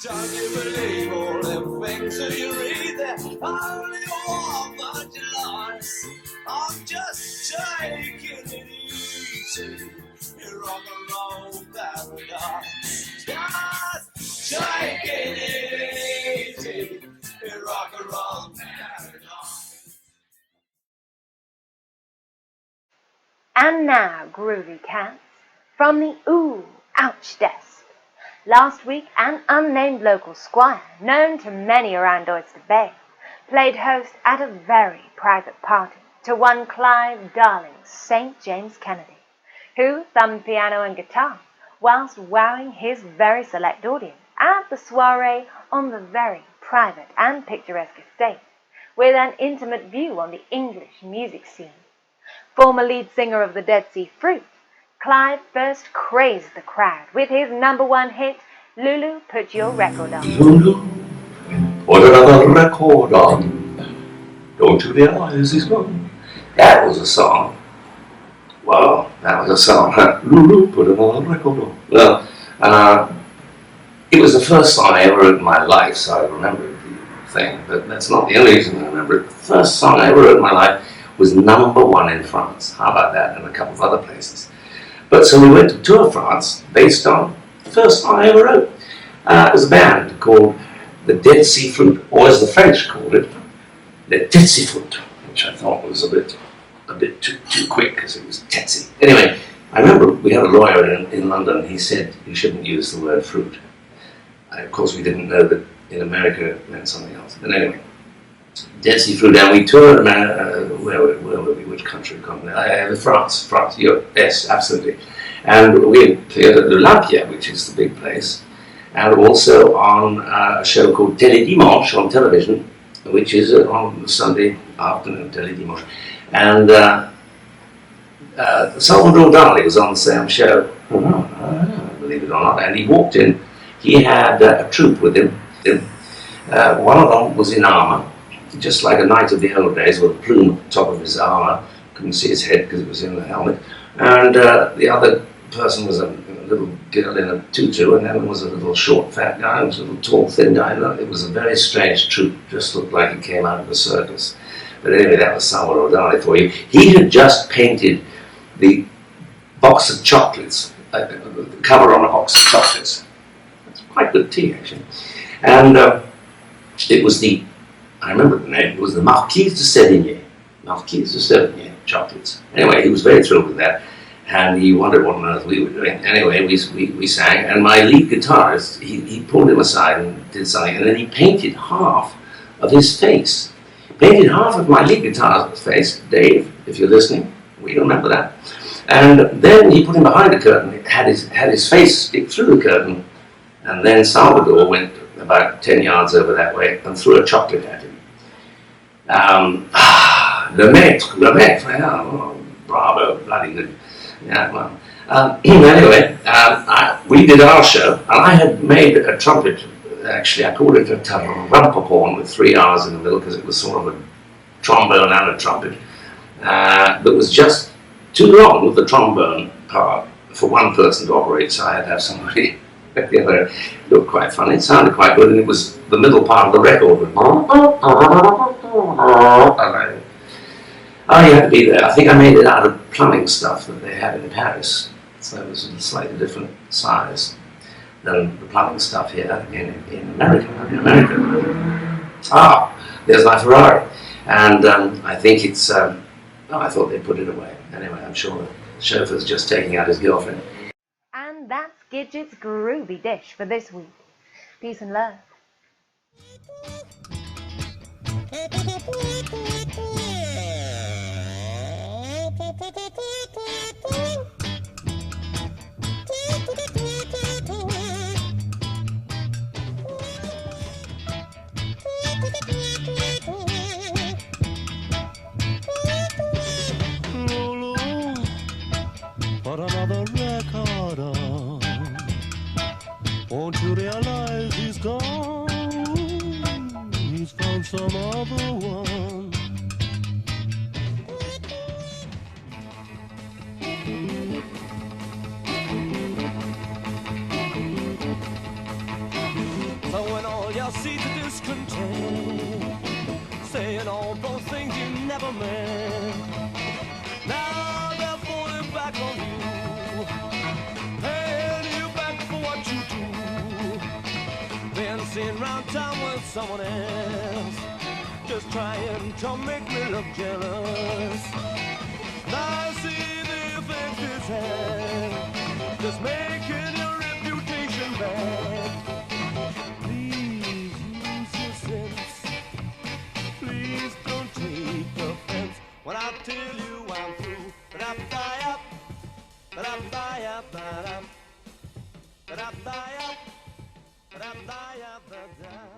Don't you believe all them things that you read? They're only warm but lies. I'm just taking it easy in rock and roll paradise. Just taking it easy in rock and roll paradise. And now, groovy cats, from the Ooh Ouch desk. Last week, an unnamed local squire, known to many around Oyster Bay, played host at a very private party to one Clive Darling's St. James Kennedy, who thumbed piano and guitar whilst wowing his very select audience at the soiree on the very private and picturesque estate, with an intimate view on the English music scene. Former lead singer of the Dead Sea Fruit, Clive first crazed the crowd with his #1 hit, Lulu, Put Your Record On. Lulu, put another record on. Don't you realize he's gone? That was a song. Well, that was a song. Lulu, put another record on. Well, it was the first song I ever wrote in my life, so I remember the thing, but that's not the only reason I remember it. The first song I ever wrote in my life was #1 in France. How about that? And a couple of other places. But so we went to tour France based on the first song I ever wrote. It was a band called the Dead Sea Fruit, or as the French called it, the Dead Sea Fruit, which I thought was a bit too quick because it was Tetsi. Anyway, I remember we had a lawyer in London. He said you shouldn't use the word fruit. Of course, we didn't know that in America it meant something else. But anyway, Dead Sea Fruit, and we toured, where were we, which country? France, Europe, yes, absolutely. And we played at l'Olympia, which is the big place, and also on a show called Télédimanche on television, which is on Sunday afternoon, Télédimanche. And Salvador Dali was on the same show, believe it or not, and he walked in. He had a troupe with him. One of them was in armour, just like a knight of the old days, with a plume at the top of his armour. Couldn't see his head because it was in the helmet. And the other person was a little girl in a tutu, and then there was a little short, fat guy, and was a little tall, thin guy. It was a very strange troupe, just looked like it came out of a circus. But anyway, that was Salvador Dali for you. He had just painted the box of chocolates, the cover on a box of chocolates. It's quite good tea, actually. And it was I remember the name, it was the Marquise de Sévigné. Marquise de Sévigné chocolates. Anyway, he was very thrilled with that, and he wondered what on earth we were doing. Anyway, we sang, and my lead guitarist, he pulled him aside and did something, and then he painted half of his face. Painted half of my lead guitarist's face, Dave, if you're listening, we remember that. And then he put him behind the curtain, had his face stick through the curtain, and then Salvador went about 10 yards over that way and threw a chocolate at him. Le maître, oh, bravo, bloody good. Yeah, well, anyway, we did our show, and I had made a trumpet. Actually, I called it a tarumpa with 3 R's in the middle because it was sort of a trombone and a trumpet. That was just too long with the trombone part for one person to operate, so I had to have somebody at the other. It looked quite funny, it sounded quite good, and it was the middle part of the record. Oh, you had to be there. I think I made it out of plumbing stuff that they had in Paris, so it was a slightly different size than the plumbing stuff here in America. Ah, there's my Ferrari. And I think it's, I thought they put it away. Anyway, I'm sure the chauffeur's just taking out his girlfriend. And that's Gidget's groovy dish for this week. Peace and love. Put another record on. Won't you realize he's gone? He's found some other one. when all you see is discontent, saying all those things you never meant. Now they're falling back on you, paying you back for what you do. Been seen round town with someone else, just trying to make me look jealous. Now I see the effect it's had, just making your reputation bad. Please use your sense, please don't take offense when I tell you I'm through. Ba-da-ba-yap, ba-da-ba-yap, ba-dam, ba-da-ba-yap, ba-da-ba-yap, ba-dam.